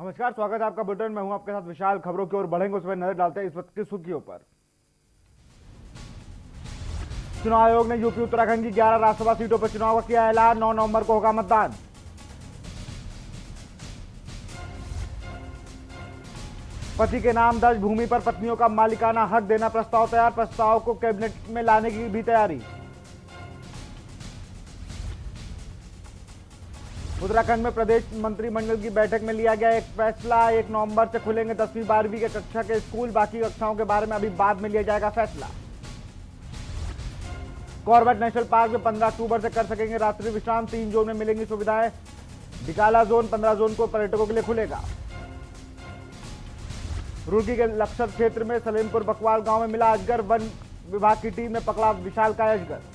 नमस्कार, स्वागत है आपका बुलेटिन। मैं हूं आपके साथ विशाल। खबरों की ओर बढ़ेंगे, उसमें नजर डालते हैं इस वक्त की सुर्खियों पर। चुनाव आयोग ने यूपी उत्तराखंड की 11 राज्यसभा सीटों पर चुनाव का किया ऐलान। 9 नवंबर को होगा मतदान। पति के नाम दर्ज भूमि पर पत्नियों का मालिकाना हक देना प्रस्ताव तैयार। प्रस्ताव को कैबिनेट में लाने की भी तैयारी। उत्तराखंड में प्रदेश मंत्रिमंडल की बैठक में लिया गया एक फैसला। 1 नवंबर से खुलेंगे 10वीं 12वीं के कक्षा के स्कूल। बाकी कक्षाओं के बारे में अभी बाद में लिया जाएगा फैसला। कॉर्बेट नेशनल पार्क में 15 अक्टूबर से कर सकेंगे रात्रि विश्राम। 3 जोन में मिलेंगी सुविधाएं। डिकाला जोन 15 जोन को पर्यटकों के लिए खुलेगा। रुड़की के लक्सर क्षेत्र में सलेमपुर बकवाल गांव में मिला अजगर। वन विभाग की टीम ने पकड़ा विशालकाय अजगर।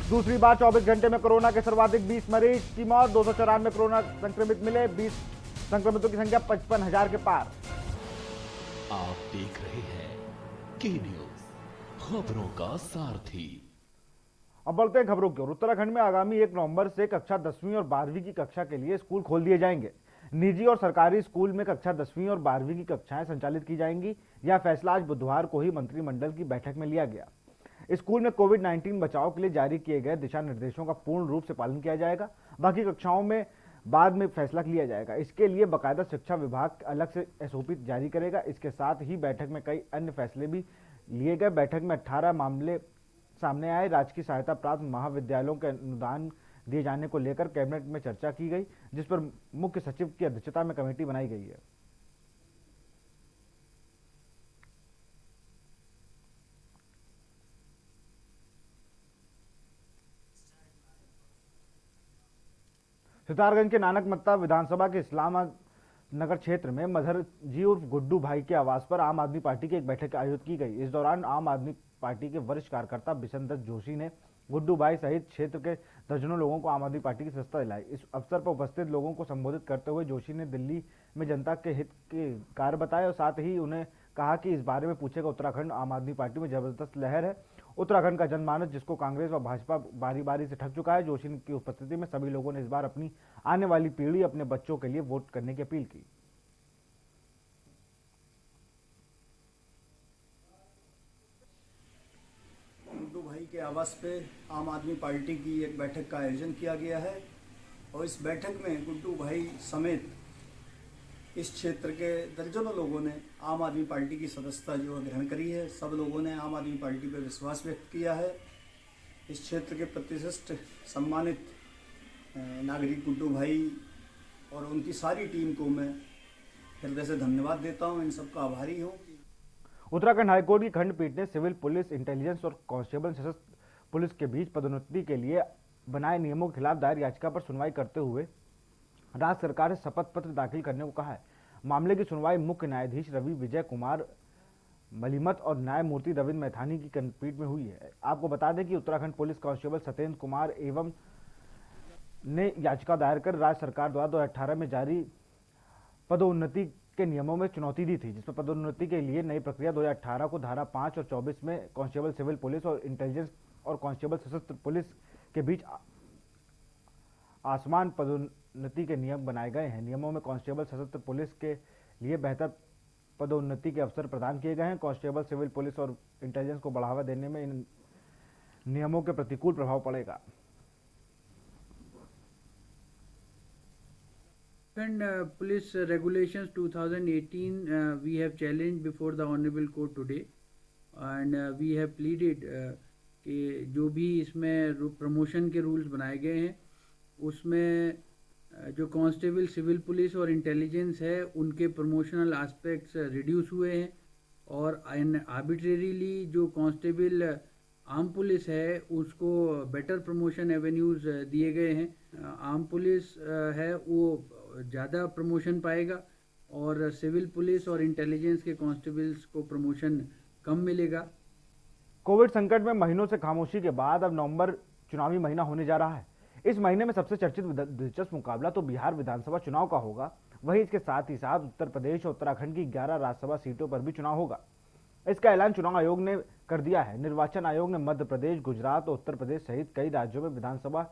दूसरी बार 24 घंटे में कोरोना के सर्वाधिक 20 मरीज की मौत। 294 कोरोना संक्रमित मिले। 20 संक्रमितों की संख्या 55,000 के पार। आप देख रहे हैं के न्यूज, खबरों का सारथी। अब बढ़ते हैं खबरों की ओर। उत्तराखंड में आगामी 1 नवंबर से कक्षा 10वीं और 12वीं की कक्षा के लिए स्कूल खोल दिए जाएंगे। निजी और सरकारी स्कूल में कक्षा 10वीं और 12वीं की कक्षाएं संचालित की जाएंगी। यह फैसला आज बुधवार को ही मंत्रिमंडल की बैठक में लिया गया। स्कूल में कोविड-19 बचाव के लिए जारी किए गए दिशा निर्देशों का पूर्ण रूप से पालन किया जाएगा। बाकी कक्षाओं में बाद में फैसला लिया जाएगा। इसके लिए बाकायदा शिक्षा विभाग अलग से एसओपी जारी करेगा। इसके साथ ही बैठक में कई अन्य फैसले भी लिए गए। बैठक में 18 मामले सामने आए। राजकीय सहायता प्राप्त महाविद्यालयों के अनुदान दिए जाने को लेकर कैबिनेट में चर्चा की गई, जिस पर मुख्य सचिव की अध्यक्षता में कमेटी बनाई गई है। सितारगंज के नानक मत्ता विधानसभा के इस्लाम नगर क्षेत्र में मजहर जी उर्फ गुड्डू भाई के आवास पर आम आदमी पार्टी की एक बैठक आयोजित की गई। इस दौरान आम आदमी पार्टी के वरिष्ठ कार्यकर्ता बिशन दत्त जोशी ने गुड्डू भाई सहित क्षेत्र के दर्जनों लोगों को आम आदमी पार्टी की सदस्यता दिलाई। इस अवसर पर उपस्थित लोगों को संबोधित करते हुए जोशी ने दिल्ली में जनता के हित के कार्य बताए और साथ ही उन्हें कहा कि इस बारे में पूछेगा। उत्तराखंड आम आदमी पार्टी में जबरदस्त लहर है। उत्तराखंड का जनमानस जिसको कांग्रेस व भाजपा बारी बारी से ठग चुका है। जोशी की उपस्थिति में सभी लोगों ने इस बार अपनी आने वाली पीढ़ी, अपने बच्चों के लिए वोट करने की अपील की। गुड्डू भाई के आवास पे आम आदमी पार्टी की एक बैठक का आयोजन किया गया है और इस बैठक में गुड्डू भाई समेत इस क्षेत्र के दर्जनों लोगों ने आम आदमी पार्टी की सदस्यता जो है ग्रहण करी है। सब लोगों ने आम आदमी पार्टी पर विश्वास व्यक्त किया है। इस क्षेत्र के प्रतिष्ठित सम्मानित नागरिक गुड्डू भाई और उनकी सारी टीम को मैं हृदय से धन्यवाद देता हूँ। इन सबका आभारी हूँ। उत्तराखंड हाईकोर्ट की खंडपीठ ने सिविल पुलिस, इंटेलिजेंस और कांस्टेबल सशस्त्र पुलिस के बीच पदोन्नति के लिए बनाए नियमों के खिलाफ दायर याचिका पर सुनवाई करते हुए राज्य सरकार से शपथ पत्र दाखिल करने को कहा है। मामले की सुनवाई मुख्य न्यायाधीश रवि विजय कुमार मलिमत और न्यायमूर्ति रविंद्र मैथानी की खंडपीठ में हुई है। आपको बता दें कि उत्तराखंड पुलिस कांस्टेबल सत्येंद्र कुमार एवं ने याचिका दायर कर राज्य सरकार द्वारा 2018 में जारी पदोन्नति के नियमों में चुनौती दी थी, जिसमें पदोन्नति के लिए नई प्रक्रिया 2018 को धारा 5 और 24 में कांस्टेबल सिविल पुलिस और इंटेलिजेंस और कांस्टेबल सशस्त्र पुलिस के बीच आसमान पदोन्नति के नियम बनाए गए हैं। नियमों में कांस्टेबल सशस्त्र पुलिस के लिए बेहतर पदोन्नति के अवसर प्रदान किए गए हैं। कांस्टेबल सिविल पुलिस और इंटेलिजेंस को बढ़ावा देने में इन नियमों के प्रतिकूल प्रभाव पड़ेगा। And police regulations 2018 we have challenged before the honorable court today and we have pleaded कि जो भी इसमें प्रमोशन के रूल्स बनाए गए हैं उसमें जो कांस्टेबल सिविल पुलिस और इंटेलिजेंस है उनके प्रमोशनल एस्पेक्ट्स रिड्यूस हुए हैं और आर्बिट्रेरीली जो कांस्टेबल आर्म पुलिस है उसको बेटर प्रमोशन एवेन्यूज़ दिए गए हैं। आर्म पुलिस है वो ज़्यादा प्रमोशन पाएगा और सिविल पुलिस और इंटेलिजेंस के कांस्टेबल्स को प्रमोशन कम मिलेगा। कोविड संकट में महीनों से खामोशी के बाद अब नवंबर चुनावी महीना होने जा रहा है। इस महीने में सबसे चर्चित दिलचस्प मुकाबला तो बिहार विधानसभा चुनाव का होगा। वहीं इसके साथ ही साथ उत्तर प्रदेश और उत्तराखंड की 11 राज्यसभा सीटों पर भी चुनाव होगा। इसका ऐलान चुनाव आयोग ने कर दिया है। निर्वाचन आयोग ने मध्य प्रदेश, गुजरात और उत्तर प्रदेश सहित कई राज्यों में विधानसभा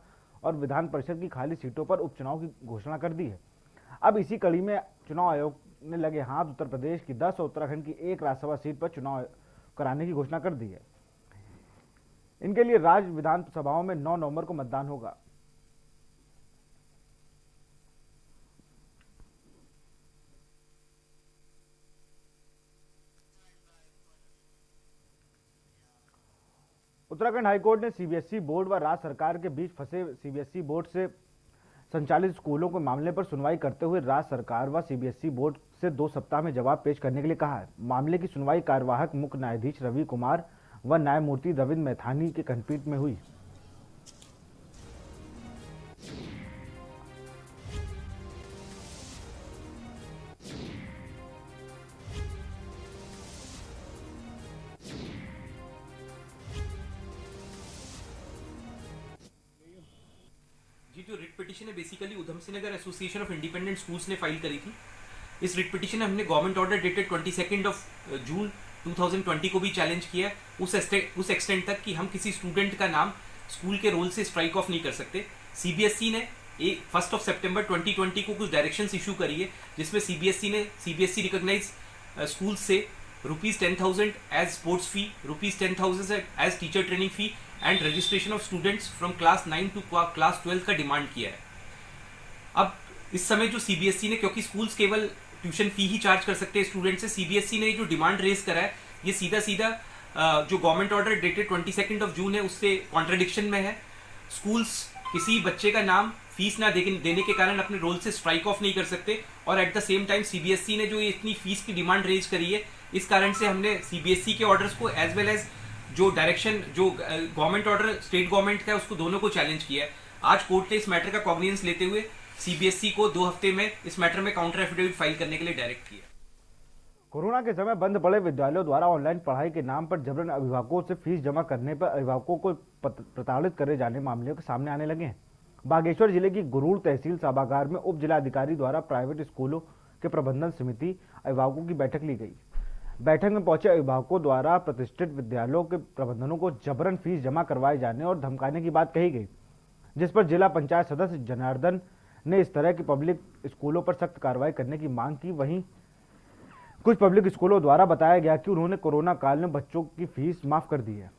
और विधान परिषद की खाली सीटों पर उपचुनाव की घोषणा कर दी है। अब इसी कड़ी में चुनाव आयोग ने लगे हाथ उत्तर प्रदेश की 10 और उत्तराखंड की 1 राज्यसभा सीट पर चुनाव कराने की घोषणा कर दी है। इनके लिए राज्य विधानसभाओं में 9 नवंबर को मतदान होगा। उत्तराखंड हाईकोर्ट ने सीबीएसई बोर्ड व राज्य सरकार के बीच फंसे सीबीएसई बोर्ड से संचालित स्कूलों के मामले पर सुनवाई करते हुए राज्य सरकार व सीबीएसई बोर्ड से 2 सप्ताह में जवाब पेश करने के लिए कहा है। मामले की सुनवाई कार्यवाहक मुख्य न्यायाधीश रवि कुमार व न्यायमूर्ति रविंद्र मैथानी की खंडपीठ में हुई। जी, जो रिट पिटीशन है basically Udham Singh Nagar association of independent schools ने फाइल करी थी। इस रिट पिटीशन में हमने गवर्नमेंट ऑर्डर डेटेड 22 जून 2020 को भी चैलेंज किया है, उस एक्सटेंट तक कि हम किसी स्टूडेंट का नाम स्कूल के रोल से स्ट्राइक ऑफ नहीं कर सकते। सीबीएसई ने 1 सितंबर 2020 को कुछ डायरेक्शंस इशू करी है, जिसमें सीबीएसई रिकॉग्नाइज स्कूल से ₹10,000 as sports fee, ₹10,000 as teacher training fee and registration of students from class 9 to class 12 का डिमांड किया है। अब इस समय जो सीबीएसई ने, क्योंकि स्कूल्स केवल ट्यूशन फी ही चार्ज कर सकते हैं स्टूडेंट से, सीबीएसई ने जो डिमांड रेज करा है ये सीधा जो गवर्नमेंट ऑर्डर डेटेड 22 जून है उससे कॉन्ट्रडिक्शन में है। स्कूल्स किसी बच्चे का नाम फीस ना देने के कारण अपने रोल से स्ट्राइक ऑफ नहीं कर सकते, और at the same time CBSE ने जो ये इतनी फीस की डिमांड रेज करी है, इस कारण से हमने सीबीएसई के ऑर्डर्स को एज वेल एज जो डायरेक्शन जो गवर्नमेंट ऑर्डर स्टेट गवर्नमेंट का है उसको दोनों को चैलेंज किया है। आज कोर्ट ने इस मैटर का कॉग्निजेंस लेते हुए सीबीएसई को 2 हफ्ते में इस मैटर में काउंटर एफिडेविट फाइल करने के लिए डायरेक्ट किया। कोरोना के समय बंद पड़े विद्यालयों द्वारा ऑनलाइन पढ़ाई के नाम पर जबरन अभिभावकों से फीस जमा करने पर अभिभावकों को प्रताड़ित करे जाने मामले के सामने आने लगे हैं। बागेश्वर जिले की गुरूर तहसील सभागार में उप जिलाधिकारी द्वारा प्राइवेट स्कूलों के प्रबंधन समिति अभिभावकों की बैठक ली गई। बैठक में पहुंचे अभिभावकों द्वारा प्रतिष्ठित विद्यालयों के प्रबंधनों को जबरन फीस जमा करवाए जाने और धमकाने की बात कही गई, जिस पर जिला पंचायत सदस्य जनार्दन ने इस तरह की पब्लिक स्कूलों पर सख्त कार्रवाई करने की मांग की। वहीं कुछ पब्लिक स्कूलों द्वारा बताया गया कि उन्होंने कोरोना काल में बच्चों की फीस माफ कर दी है।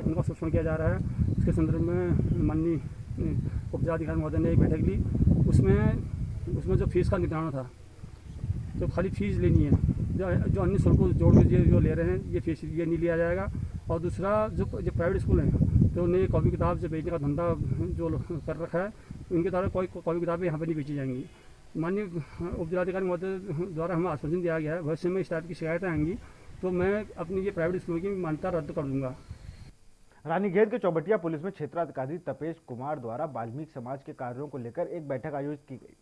उनका शोषण किया जा रहा है, इसके संदर्भ में माननीय उप जिलाधिकारी महोदय ने एक बैठक ली। उसमें जो फीस का निर्धारण था, तो खाली फीस लेनी है, जो अन्य शुल्क को जोड़ के जो ले रहे हैं ये फीस ये नहीं लिया जाएगा। और दूसरा जो प्राइवेट स्कूल हैं तो उन्हें कॉपी किताब से बेचने का धंधा जो कर रखा है, उनके द्वारा कोई कॉपी किताबें यहाँ पर नहीं बेची जाएंगी। माननीय उप जिलाधिकारी महोदय द्वारा हमें आश्वासन दिया गया है, भविष्य में इस टाइप की शिकायतें आएंगी तो मैं अपनी ये प्राइवेट स्कूलों की मान्यता रद्द कर दूंगा। रानीखेत के चौबटिया पुलिस में क्षेत्राधिकारी तपेश कुमार द्वारा वाल्मीकि समाज के कार्यों को लेकर एक बैठक आयोजित की गई,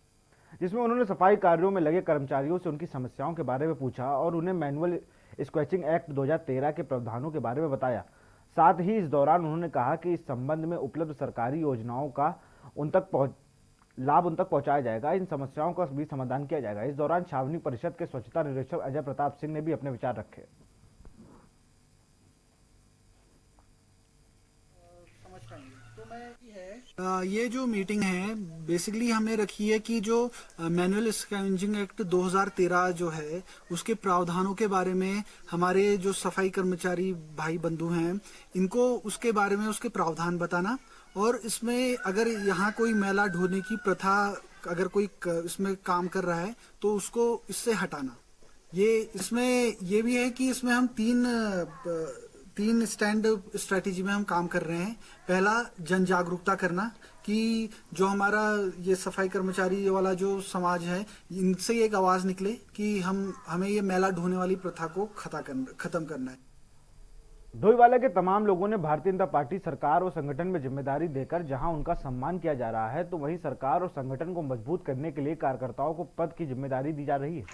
जिसमें उन्होंने सफाई कार्यों में लगे कर्मचारियों से उनकी समस्याओं के बारे में पूछा और उन्हें मैनुअल स्क्रैचिंग एक्ट 2013 के प्रावधानों के बारे में बताया। साथ ही इस दौरान उन्होंने कहा कि इस संबंध में उपलब्ध सरकारी योजनाओं का लाभ उन तक पहुंचाया जाएगा, इन समस्याओं का भी समाधान किया जाएगा। इस दौरान छावनी परिषद के स्वच्छता निरीक्षक अजय प्रताप सिंह ने भी अपने विचार रखे। ये जो मीटिंग है बेसिकली हमने रखी है कि जो मैनुअल स्क्रैचिंग एक्ट 2013 जो है उसके प्रावधानों के बारे में हमारे जो सफाई कर्मचारी भाई बंधु हैं इनको उसके बारे में उसके प्रावधान बताना, और इसमें अगर यहाँ कोई मैला ढोने की प्रथा अगर कोई इसमें काम कर रहा है तो उसको इससे हटाना। इसमें ये भी है कि इसमें हम तीन स्टैंड स्ट्रेटेजी में हम काम कर रहे हैं। पहला, जन जागरूकता करना कि जो हमारा ये सफाई कर्मचारी वाला जो समाज है इनसे एक आवाज निकले कि हमें ये मैला ढोने वाली प्रथा को खत्म करना है। डोईवाला के तमाम लोगों ने भारतीय जनता पार्टी सरकार और संगठन में जिम्मेदारी देकर जहां उनका सम्मान किया जा रहा है, तो वहीं सरकार और संगठन को मजबूत करने के लिए कार्यकर्ताओं को पद की जिम्मेदारी दी जा रही है।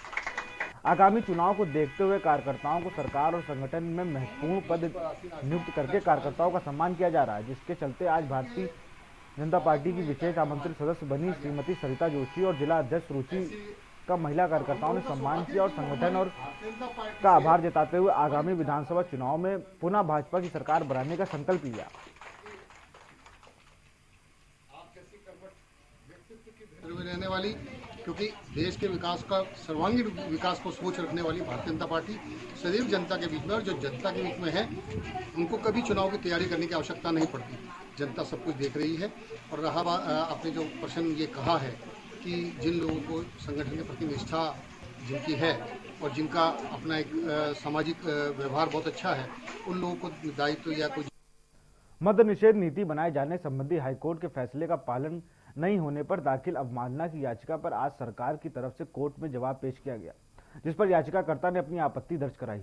आगामी चुनाव को देखते हुए कार्यकर्ताओं को सरकार और संगठन में महत्वपूर्ण पद नियुक्त करके कार्यकर्ताओं का सम्मान किया जा रहा है, जिसके चलते आज भारतीय जनता पार्टी की विशेष आमंत्रित सदस्य बनी श्रीमती सरिता जोशी और जिला अध्यक्ष रुचि का महिला कार्यकर्ताओं ने सम्मान किया और संगठन और का आभार जताते हुए आगामी विधानसभा चुनाव में पुनः भाजपा की सरकार बनाने का संकल्प लिया। में रहने वाली, क्योंकि देश के विकास का सर्वांगीण विकास को सोच रखने वाली भारतीय जनता पार्टी सदैव जनता के बीच में, और जो जनता के बीच में है उनको कभी चुनाव की तैयारी करने की आवश्यकता नहीं पड़ती। जनता सब कुछ देख रही है। और रहा आपने जो प्रश्न ये कहा है कि जिन लोगों को संगठन के प्रति निष्ठा जिनकी है और जिनका अपना एक सामाजिक व्यवहार बहुत अच्छा है, उन लोगों को दायित्व या कोई मद्य निषेध नीति बनाए जाने संबंधी हाईकोर्ट के फैसले का पालन नहीं होने पर दाखिल अवमानना की याचिका पर आज सरकार की तरफ से कोर्ट में जवाब पेश किया गया, जिस पर याचिकाकर्ता ने अपनी आपत्ति दर्ज कराई।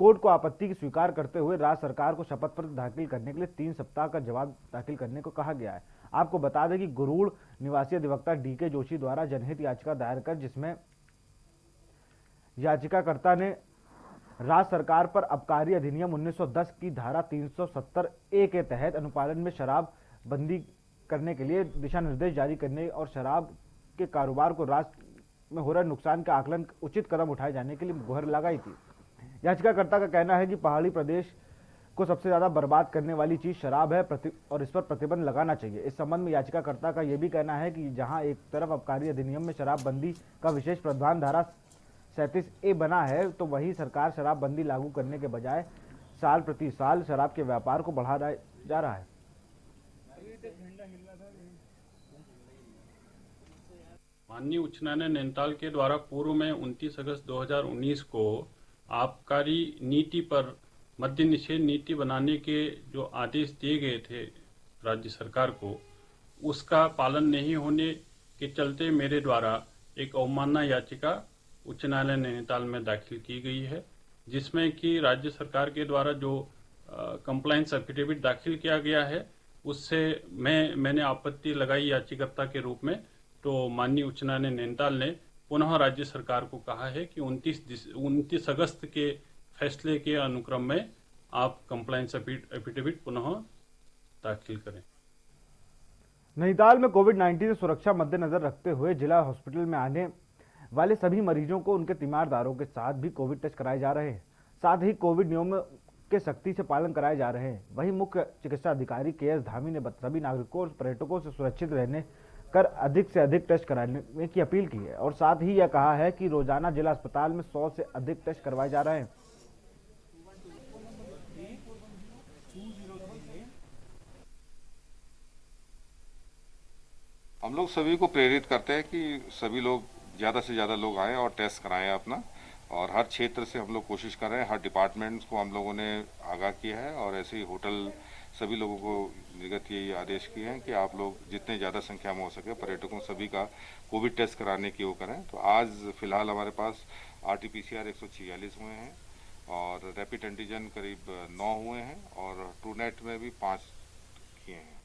कोर्ट को आपत्ति की स्वीकार करते हुए राज्य सरकार को शपथ पत्र दाखिल करने के लिए 3 सप्ताह का जवाब दाखिल करने को कहा गया है। आपको बता दें कि गुरूड़ निवासी अधिवक्ता DK जोशी द्वारा जनहित याचिका दायर कर, जिसमें याचिकाकर्ता ने राज्य सरकार पर आबकारी अधिनियम 1910 की धारा 370A के तहत अनुपालन में शराब बंदी करने के लिए दिशा निर्देश जारी करने और शराब के कारोबार को राज्य में हो रहे नुकसान का आकलन उचित कदम उठाए जाने के लिए गुहार लगाई थी। याचिकाकर्ता का कहना है कि पहाड़ी प्रदेश को सबसे ज्यादा बर्बाद करने वाली चीज शराब है और इस पर प्रतिबंध लगाना चाहिए। इस संबंध में याचिकाकर्ता का यह भी कहना है कि जहां एक तरफ आबकारी अधिनियम में शराबबंदी का विशेष प्रावधान धारा 37A बना है, तो वही सरकार शराबबंदी लागू करने के बजाय साल प्रति साल शराब के व्यापार को बढ़ा जा रहा है। माननीय उच्च न्यायालय नैनीताल के द्वारा पूर्व में 29 अगस्त 2019 को आबकारी नीति पर मद्य निषेध नीति बनाने के जो आदेश दिए गए थे राज्य सरकार को, उसका पालन नहीं होने के चलते मेरे द्वारा एक अवमानना याचिका उच्च न्यायालय नैनीताल में दाखिल की गई है, जिसमें कि राज्य सरकार के द्वारा जो कंप्लायंस एफिडेविट दाखिल किया गया है उससे मैंने आपत्ति लगाई याचिकाकर्ता के रूप में। तो माननीय उच्च न्यायालय नैनीताल ने पुनः राज्य सरकार को कहा है कि 29 अगस्त के फैसले के अनुक्रम में आप कंप्लायंस एफिडेविट पुनः दाखिल करें। नैनीताल में कोविड-19 से सुरक्षा मद्देनजर रखते हुए जिला हॉस्पिटल में आने वाले सभी मरीजों को उनके तीमारदारों के साथ भी कोविड टेस्ट कराए जा रहे हैं। साथ ही कोविड नियमों के सख्ती से पालन कराए जा रहे हैं। वहीं मुख्य चिकित्सा अधिकारी KS धामी ने सभी नागरिकों और पर्यटकों से सुरक्षित रहने कर अधिक से अधिक टेस्ट कराने की अपील की है और साथ ही यह कहा है कि रोजाना जिला अस्पताल में 100 से अधिक टेस्ट करवाए जा रहे हैं। हम लोग सभी को प्रेरित करते हैं कि सभी लोग ज़्यादा से ज़्यादा लोग आएँ और टेस्ट कराएं अपना, और हर क्षेत्र से हम लोग कोशिश कर रहे हैं। हर डिपार्टमेंट्स को हम लोगों ने आगाह किया है और ऐसे ही होटल सभी लोगों को निर्गत यही आदेश किए हैं कि आप लोग जितने ज़्यादा संख्या में हो सके पर्यटकों सभी का कोविड टेस्ट कराने की वो करें। तो आज फिलहाल हमारे पास RT-PCR 146 हुए हैं और रैपिड एंटीजन करीब 9 हुए हैं और ट्रूनेट में भी 5 किए हैं।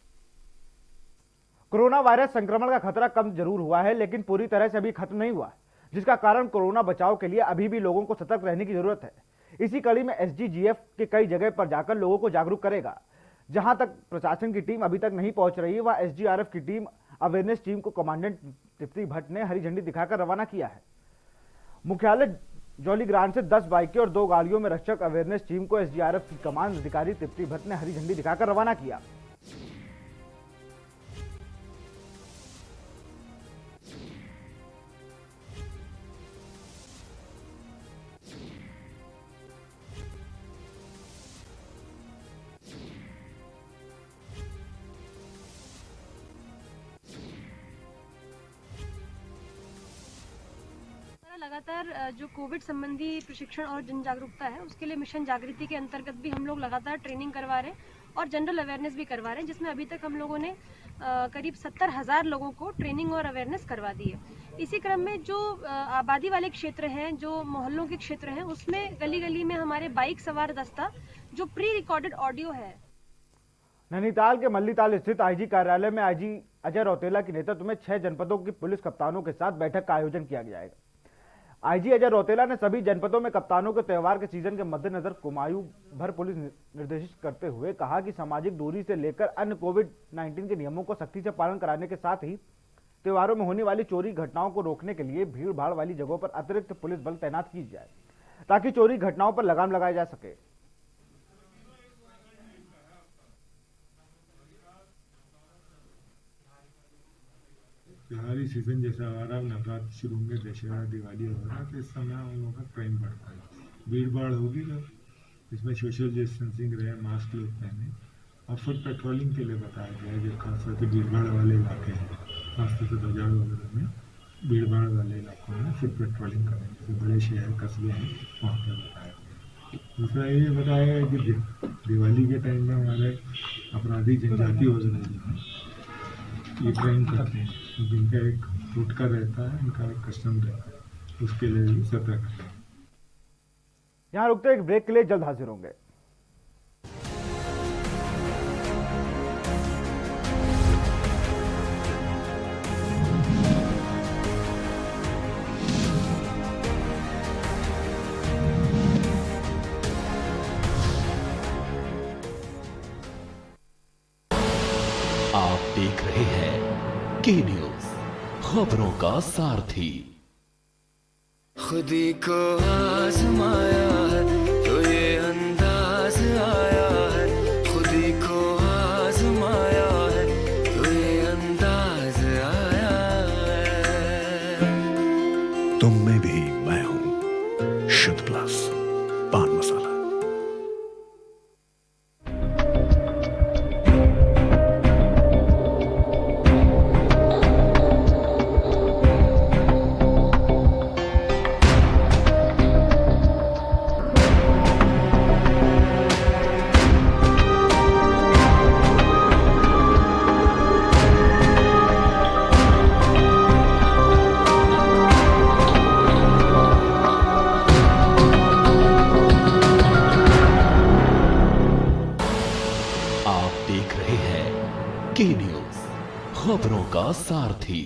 कोरोना वायरस संक्रमण का खतरा कम जरूर हुआ है, लेकिन पूरी तरह से अभी खत्म नहीं हुआ, जिसका कारण कोरोना बचाव के लिए अभी भी लोगों को सतर्क रहने की जरूरत है। इसी कड़ी में SGGF के कई जगह पर जाकर लोगों को जागरूक करेगा। जहां तक प्रशासन की टीम अभी तक नहीं पहुंच रही है, वह SGRF की टीम अवेयरनेस टीम को कमांडेंट तृप्ति भट्ट ने हरी झंडी दिखाकर रवाना किया है। मुख्यालय जौलीग्रांट से 10 बाइकें और 2 गाड़ियों में रक्षक अवेयरनेस टीम को SGRF की कमान अधिकारी तृप्ति भट्ट ने हरी झंडी दिखाकर रवाना किया। लगातार जो कोविड संबंधी प्रशिक्षण और जन जागरूकता है, उसके लिए मिशन जागृति के अंतर्गत भी हम लोग लगातार ट्रेनिंग करवा रहे हैं और जनरल अवेयरनेस भी करवा रहे हैं, जिसमें अभी तक हम लोगों ने करीब 70,000 लोगों को ट्रेनिंग और अवेयरनेस करवा दी है। इसी क्रम में जो आबादी वाले क्षेत्र हैं, जो मोहल्लों के क्षेत्र हैं, उसमें गली गली में हमारे बाइक सवार दस्ता जो प्री रिकॉर्डेड ऑडियो है। नैनीताल के मल्लीताल स्थित IG कार्यालय में IG अजय रौतेला के नेतृत्व में 6 जनपदों की पुलिस कप्तानों के साथ बैठक का आयोजन किया जाएगा। IG अजय रौतेला ने सभी जनपदों में कप्तानों के त्योहार के सीजन के मद्देनजर कुमायूं भर पुलिस निर्देशित करते हुए कहा कि सामाजिक दूरी से लेकर अन्य कोविड-19 के नियमों को सख्ती से पालन कराने के साथ ही त्योहारों में होने वाली चोरी घटनाओं को रोकने के लिए भीड़ भाड़ वाली जगहों पर अतिरिक्त पुलिस बल तैनात की जाए ताकि चोरी घटनाओं पर लगाम लगाया जा सके। त्योहारी सीजन जैसा आ रहा, नवरात्र शुरू होंगे, दशहरा दिवाली हो रहा है, तो इस समय हम लोगों का क्राइम बढ़ता है, भीड़ भाड़ होगी तो इसमें सोशल डिस्टेंसिंग रहे, मास्क लोग पहने और फुट पेट्रोलिंग के लिए बताया गया है। जो खासतौर से भीड़ भाड़ वाले इलाके हैं, खासतौर से बाजार वगैरह में भीड़ भाड़ वाले इलाकों में फुट पेट्रोलिंग करें, जैसे बड़े शहर कस्बे हैं वहाँ पर बताया गया। दूसरा ये बताया गया कि दिवाली के टाइम में हमारे अपराधी जनजाति वगैरह जो है ये क्राइम करते हैं, क्योंकि इनका एक टोटका रहता है, इनका एक कस्टम रहता है, उसके लिए भी सतर्क रहें। यहाँ रुकते एक ब्रेक के लिए, जल्द हाजिर होंगे। आप देख रहे हैं के न्यूज, खबरों का सारथी। खुदी को आजमाया है तो ये अंदाज आया है, खुदी को आजमाया है तो ये अंदाज आया है। तुम में भी मैं हूं, शुद्ध प्लस पान मसाला। के न्यूज, खबरों का सारथी।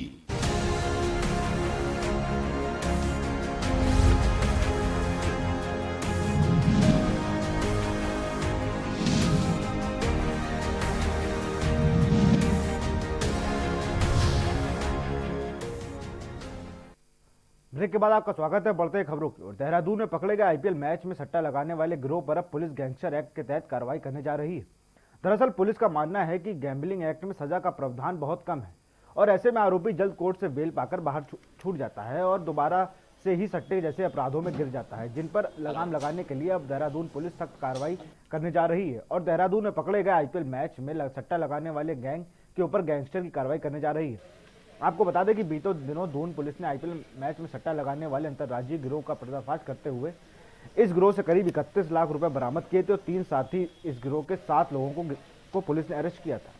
ब्रेक के बाद आपका स्वागत है। बढ़ते खबरों की ओर। देहरादून में पकड़े गए आईपीएल मैच में सट्टा लगाने वाले गिरोह पर अब पुलिस गैंगस्टर एक्ट के तहत कार्रवाई करने जा रही है। दरअसल पुलिस का मानना है कि गैम्बलिंग एक्ट में सजा का प्रावधान बहुत कम है और ऐसे में आरोपी जल्द कोर्ट से बेल पाकर बाहर छूट जाता है और दोबारा से ही सट्टे जैसे अपराधों में गिर जाता है, जिन पर लगाम लगाने के लिए अब देहरादून पुलिस सख्त कार्रवाई करने जा रही है और देहरादून में पकड़े गए आईपीएल मैच में सट्टा लगाने वाले गैंग के ऊपर गैंगस्टर की कार्रवाई करने जा रही है। आपको बता दें कि बीते दिनों दून पुलिस ने आईपीएल मैच में सट्टा लगाने वाले अंतर्राज्यीय गिरोह का पर्दाफाश करते हुए इस गिरोह से करीब 31 लाख रुपए बरामद किए थे और 3 साथी इस गिरोह के 7 लोगों को पुलिस ने अरेस्ट किया था।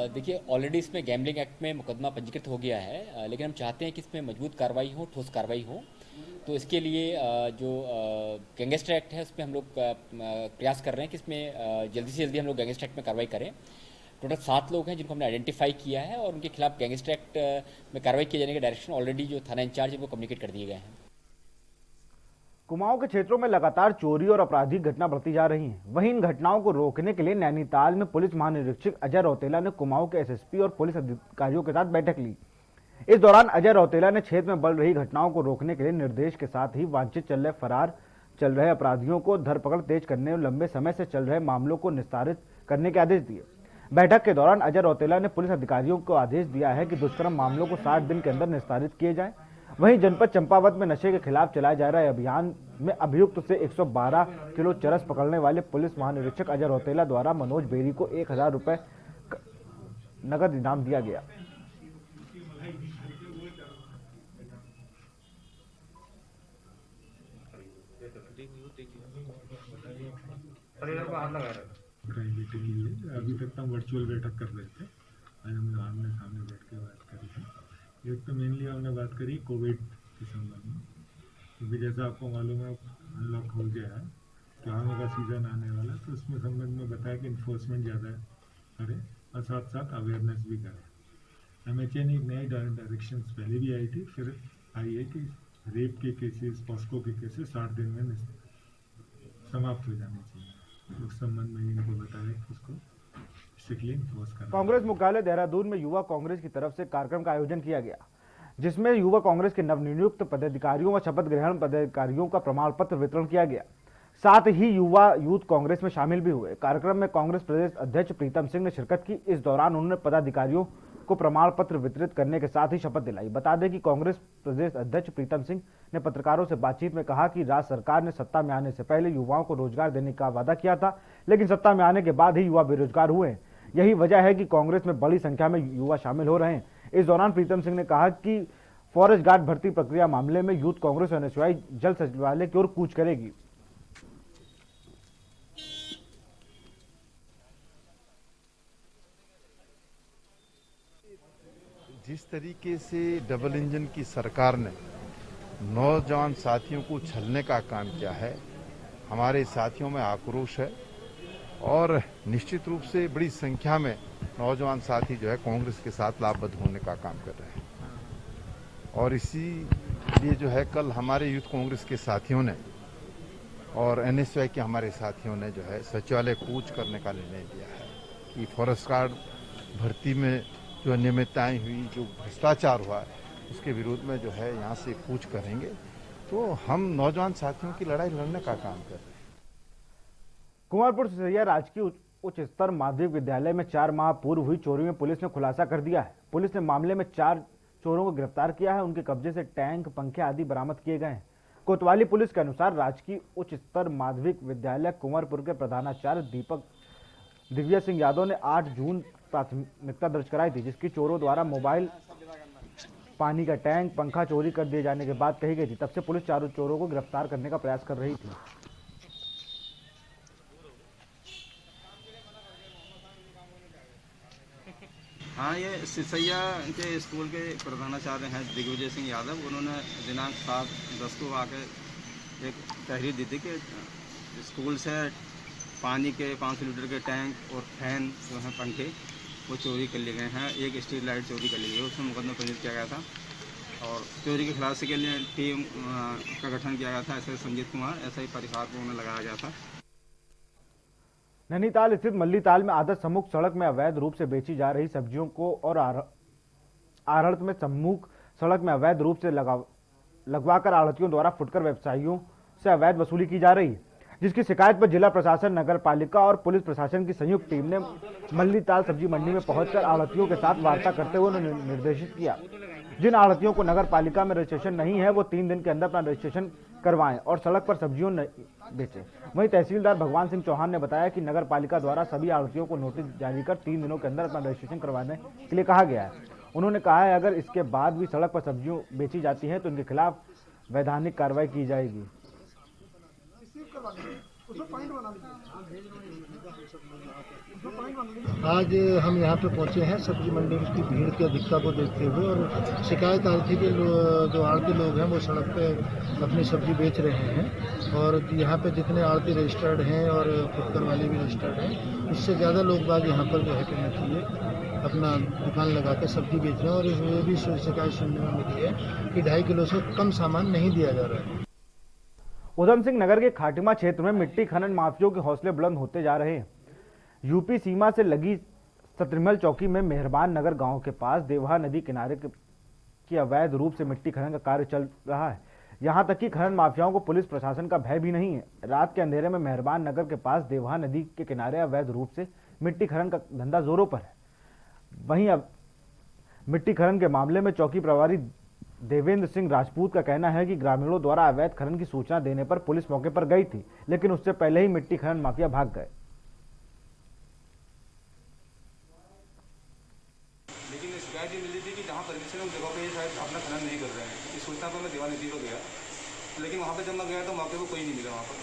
देखिए, ऑलरेडी इसमें गैम्बलिंग एक्ट में मुकदमा पंजीकृत हो गया है, लेकिन हम चाहते हैं कि इसमें मजबूत कार्रवाई हो, ठोस कार्रवाई हो। तो इसके लिए जो गैंगस्टर एक्ट है उसमें हम लोग प्रयास कर रहे हैं कि इसमें जल्दी से जल्दी हम लोग गैंगस्टर एक्ट में कार्रवाई करें। टोटल 7 लोग हैं जिनको हमने आइडेंटिफाई किया है और उनके खिलाफ गैंगस्टर एक्ट में कार्रवाई किए जाने के डायरेक्शन ऑलरेडी जो थाना इंचार्ज है वो कम्युनिकेट कर दिए गए हैं। कुमाऊं के क्षेत्रों में लगातार चोरी और आपराधिक घटना बढ़ती जा रही हैं। वहीं इन घटनाओं को रोकने के लिए नैनीताल में पुलिस महानिरीक्षक अजय रौतेला ने कुमाऊं के एसएसपी और पुलिस अधिकारियों के साथ बैठक ली। इस दौरान अजय रौतेला ने क्षेत्र में बढ़ रही घटनाओं को रोकने के लिए निर्देश के साथ ही वांछित फरार चल रहे अपराधियों को धरपकड़ तेज करने और लंबे समय से चल रहे मामलों को निस्तारित करने के आदेश दिए। बैठक के दौरान अजय रौतेला ने पुलिस अधिकारियों को आदेश दिया है कि दुष्कर्म मामलों को 60 दिन के अंदर निस्तारित किए जाएं। वहीं जनपद चंपावत में नशे के खिलाफ चलाए जा रहे अभियान में अभियुक्त से 112 किलो चरस पकड़ने वाले पुलिस महानिरीक्षक अजय रौतेला द्वारा मनोज बेरी को 1000 रुपए नगद इनाम दिया गया। अभी तक हम वर्चुअल बैठक कर रहे थे, आज हमने आमने सामने बैठ के बात करी थी। एक तो मेनली हमने बात करी कोविड के संबंध में, क्योंकि जैसा आपको मालूम है अनलॉक हो गया है, त्योहारों का सीजन आने वाला, तो उसमें संबंध में बताया कि इन्फोर्समेंट ज़्यादा करें और साथ साथ अवेयरनेस भी करें। एमएचए ने एक नई डायरेक्शन पहले भी आई थी, फिर आई है कि रेप के केसेस, पॉस्को के केसेस 60 दिन में समाप्त हो जाने चाहिए। उस संबंध में इनको बताया कि उसको स्ट्रिक्टली इन्फोर्स करना। कांग्रेस मुख्यालय देहरादून में युवा कांग्रेस की तरफ से कार्यक्रम का आयोजन किया गया, जिसमें युवा कांग्रेस के नवनियुक्त पदाधिकारियों व शपथ ग्रहण पदाधिकारियों का प्रमाण पत्र वितरण किया गया। साथ ही युवा यूथ कांग्रेस में शामिल भी हुए। कार्यक्रम में कांग्रेस प्रदेश अध्यक्ष प्रीतम सिंह ने शिरकत की। इस दौरान उन्होंने पदाधिकारियों को प्रमाण पत्र वितरित करने के साथ ही शपथ दिलाई। बता दें कि कांग्रेस प्रदेश अध्यक्ष प्रीतम सिंह ने पत्रकारों से बातचीत में कहा कि राज्य सरकार ने सत्ता में आने से पहले युवाओं को रोजगार देने का वादा किया था, लेकिन सत्ता में आने के बाद ही युवा बेरोजगार हुए हैं। यही वजह है कि कांग्रेस में बड़ी संख्या में युवा शामिल हो रहे हैं। इस दौरान प्रीतम सिंह ने कहा कि फॉरेस्ट गार्ड भर्ती प्रक्रिया मामले में यूथ कांग्रेस और एनएसयूआई जल्द सचिवालय की ओर कूच करेगी। जिस तरीके से डबल इंजन की सरकार ने नौजवान साथियों को छलने का काम किया है, हमारे साथियों में आक्रोश है और निश्चित रूप से बड़ी संख्या में नौजवान साथी जो है कांग्रेस के साथ लाभबद्ध होने का काम कर रहे हैं। और इसी लिए जो है कल हमारे यूथ कांग्रेस के साथियों ने और एनएसयूआई के हमारे साथियों ने जो है सचिवालय कूच करने का निर्णय लिया है कि फॉरेस्ट गार्ड भर्ती में जो अनियमितताएं हुई, जो भ्रष्टाचार हुआ, उसके विरोध में जो है यहाँ से कूच करेंगे। तो हम नौजवान साथियों की लड़ाई लड़ने का काम कर रहे हैं। कुंवरपुर सिसैया राजकीय उच्च स्तर माध्यमिक विद्यालय में 4 माह पूर्व हुई चोरी में पुलिस ने खुलासा कर दिया है। पुलिस ने मामले में 4 चोरों को गिरफ्तार किया है। उनके कब्जे से टैंक, पंखे आदि बरामद किए गए हैं। कोतवाली पुलिस के अनुसार राजकीय उच्च स्तर माध्यमिक विद्यालय कुंवरपुर के प्रधानाचार्य दीपक दिव्या सिंह यादव ने 8 जून प्राथमिकता दर्ज कराई थी, जिसकी चोरों द्वारा मोबाइल, पानी का टैंक, पंखा चोरी कर दिए जाने के बाद कही गई थी। तब से पुलिस चारों चोरों को गिरफ्तार करने का प्रयास कर रही थी। हाँ, ये सिसैया के स्कूल के प्रधानाचार्य हैं दिग्विजय सिंह यादव। उन्होंने दिनांक 7/10 को आके एक तहरीर दी थी कि स्कूल से पानी के 500 लीटर के टैंक और फैन जो हैं पंखे वो चोरी कर लिए गए हैं। एक स्ट्रीट लाइट चोरी कर ली गई, उसमें मुकदमा पंजीकृत किया गया था और चोरी के खिलाफी के लिए टीम का गठन किया गया था। एसआई संजीत कुमार, एसआई परिहार को उन्हें लगाया गया था। नैनीताल स्थित मल्लीताल में आदर्श सम्मुख सड़क में अवैध रूप से बेची जा रही सब्जियों को और आढ़त में सम्मुख सड़क में अवैध रूप से लगवाकर आढ़तियों द्वारा फुटकर व्यवसायियों से अवैध वसूली की जा रही है, जिसकी शिकायत पर जिला प्रशासन, नगर पालिका और पुलिस प्रशासन की संयुक्त टीम ने मल्लीताल सब्जी मंडी में पहुंचकर आढ़तियों के साथ वार्ता करते हुए उन्हें निर्देशित किया। जिन आढ़तियों को नगर पालिका में रजिस्ट्रेशन नहीं है वो 3 दिन के अंदर अपना रजिस्ट्रेशन करवाएं और सड़क पर सब्जियों नहीं बेचें। वहीं तहसीलदार भगवान सिंह चौहान ने बताया कि नगर पालिका द्वारा सभी आढ़तियों को नोटिस जारी कर 3 दिनों के अंदर अपना रजिस्ट्रेशन करवाने के लिए कहा गया है। उन्होंने कहा है अगर इसके बाद भी सड़क पर सब्जियों बेची जाती है तो उनके खिलाफ वैधानिक कार्रवाई की जाएगी। आज हम यहाँ पे पहुँचे हैं सब्जी मंडी की भीड़ की अधिकता को देखते हुए और शिकायत आई थी कि जो आड़ती लोग हैं वो सड़क पे अपनी सब्जी बेच रहे हैं और यहाँ पे जितने आड़ती रजिस्टर्ड हैं और फुटकर वाले भी रजिस्टर्ड हैं, उससे ज़्यादा लोग बाग यहाँ पर जो है करना चाहिए अपना दुकान लगा के सब्जी बेच रहे हैं। और ये भी शिकायत सुनने में मिली है कि 2.5 किलो से कम सामान नहीं दिया जा रहा है। उधम सिंह नगर के खाटिमा क्षेत्र में मिट्टी खनन माफियों के हौसले बुलंद होते जा रहे हैं। यूपी सीमा से लगी सतरिमल चौकी में मेहरबान नगर गांव के पास देवहा नदी किनारे की अवैध रूप से मिट्टी खनन का कार्य चल रहा है। यहां तक कि खनन माफियाओं को पुलिस प्रशासन का भय भी नहीं है। रात के अंधेरे में मेहरबान नगर के पास देवहा नदी के किनारे अवैध रूप से मिट्टी खनन का धंधा जोरों पर है। वहीं अब मिट्टी खनन के मामले में चौकी प्रभारी देवेंद्र सिंह राजपूत का कहना है कि ग्रामीणों द्वारा अवैध खनन की सूचना देने पर पुलिस मौके पर गई थी, लेकिन उससे पहले ही मिट्टी खनन माफिया भाग गए। लेकिन शिकायत ये मिली थी कि जहाँ परमिशन उस जगह पे ये शायद अपना खनन नहीं कर रहे हैं। इस सूचना पर मैं देवा नदी को गया, लेकिन वहाँ पे जब मैं गया तो मौके पर कोई नहीं मिला। वहाँ पर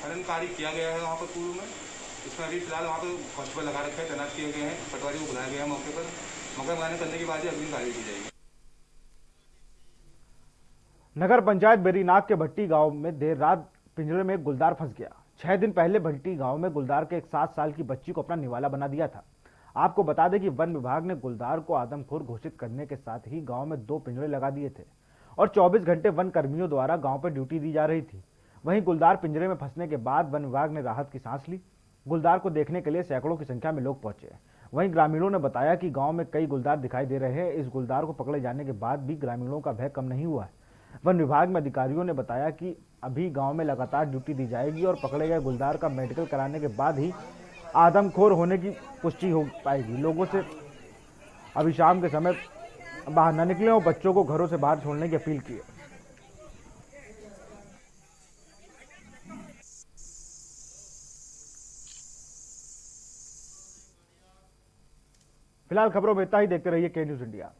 खनन कार्य किया गया है वहाँ पर पूर्व में। इसमें अभी फिलहाल वहाँ पर कांस्टेबल लगा रखे हैं, तैनात किए गए हैं, पटवारी को बुलाया गया है मौके पर। मौका बयान करने के बाद ही अग्रिम कार्रवाई की जाएगी। नगर पंचायत बेरीनाग के भट्टी गांव में देर रात पिंजरे में एक गुलदार फंस गया। 6 दिन पहले भट्टी गांव में गुलदार के एक 7 साल की बच्ची को अपना निवाला बना दिया था। आपको बता दें कि वन विभाग ने गुलदार को आदमखोर घोषित करने के साथ ही गांव में 2 पिंजरे लगा दिए थे और 24 घंटे वन कर्मियों द्वारा गांव पर ड्यूटी दी जा रही थी। वहीं गुलदार पिंजरे में फंसने के बाद वन विभाग ने राहत की सांस ली। गुलदार को देखने के लिए सैकड़ों की संख्या में लोग पहुंचे। वहीं ग्रामीणों ने बताया कि गांव में कई गुलदार दिखाई दे रहे हैं। इस गुलदार को पकड़े जाने के बाद भी ग्रामीणों का भय कम नहीं हुआ है। वन विभाग में अधिकारियों ने बताया कि अभी गांव में लगातार ड्यूटी दी जाएगी और पकड़े गए गुलदार का मेडिकल कराने के बाद ही आदमखोर होने की पुष्टि हो पाएगी। लोगों से अभी शाम के समय बाहर न निकले और बच्चों को घरों से बाहर छोड़ने की अपील की है। फिलहाल खबरों में इतना ही। देखते रहिए के न्यूज़ इंडिया।